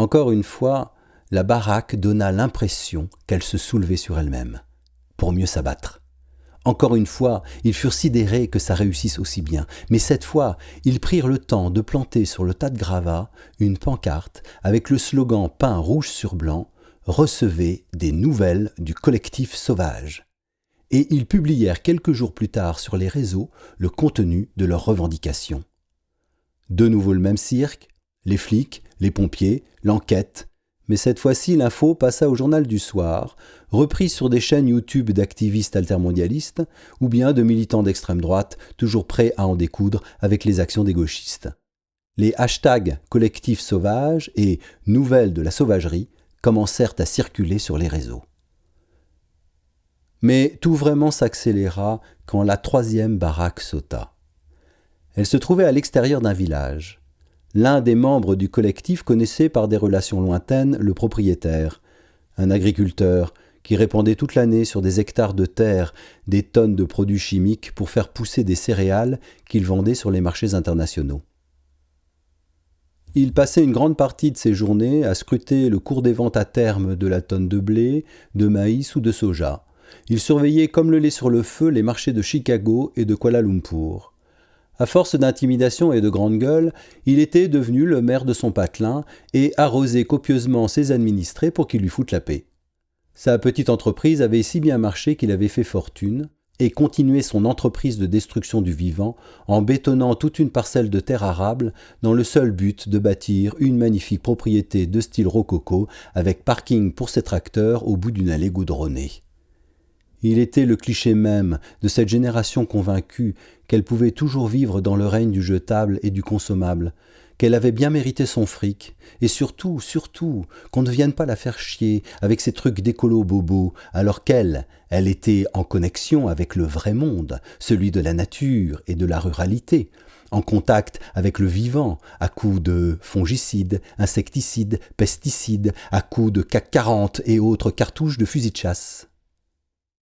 Encore une fois, la baraque donna l'impression qu'elle se soulevait sur elle-même, pour mieux s'abattre. Encore une fois, ils furent sidérés que ça réussisse aussi bien, mais cette fois, ils prirent le temps de planter sur le tas de gravats une pancarte avec le slogan peint rouge sur blanc « Recevez des nouvelles du collectif sauvage ». Et ils publièrent quelques jours plus tard sur les réseaux le contenu de leurs revendications. De nouveau le même cirque, les flics, les pompiers, l'enquête, mais cette fois-ci l'info passa au journal du soir, reprise sur des chaînes YouTube d'activistes altermondialistes ou bien de militants d'extrême droite toujours prêts à en découdre avec les actions des gauchistes. Les hashtags collectif sauvage et nouvelles de la sauvagerie commencèrent à circuler sur les réseaux. Mais tout vraiment s'accéléra quand la troisième baraque sauta. Elle se trouvait à l'extérieur d'un village. L'un des membres du collectif connaissait par des relations lointaines le propriétaire, un agriculteur qui répandait toute l'année sur des hectares de terre des tonnes de produits chimiques pour faire pousser des céréales qu'il vendait sur les marchés internationaux. Il passait une grande partie de ses journées à scruter le cours des ventes à terme de la tonne de blé, de maïs ou de soja. Il surveillait comme le lait sur le feu les marchés de Chicago et de Kuala Lumpur. À force d'intimidation et de grande gueule, il était devenu le maire de son patelin et arrosait copieusement ses administrés pour qu'ils lui foutent la paix. Sa petite entreprise avait si bien marché qu'il avait fait fortune et continuait son entreprise de destruction du vivant en bétonnant toute une parcelle de terre arable dans le seul but de bâtir une magnifique propriété de style rococo avec parking pour ses tracteurs au bout d'une allée goudronnée. Il était le cliché même de cette génération convaincue qu'elle pouvait toujours vivre dans le règne du jetable et du consommable, qu'elle avait bien mérité son fric, et surtout, qu'on ne vienne pas la faire chier avec ces trucs d'écolo bobo, alors qu'elle était en connexion avec le vrai monde, celui de la nature et de la ruralité, en contact avec le vivant, à coups de fongicides, insecticides, pesticides, à coups de CAC 40 et autres cartouches de fusils de chasse.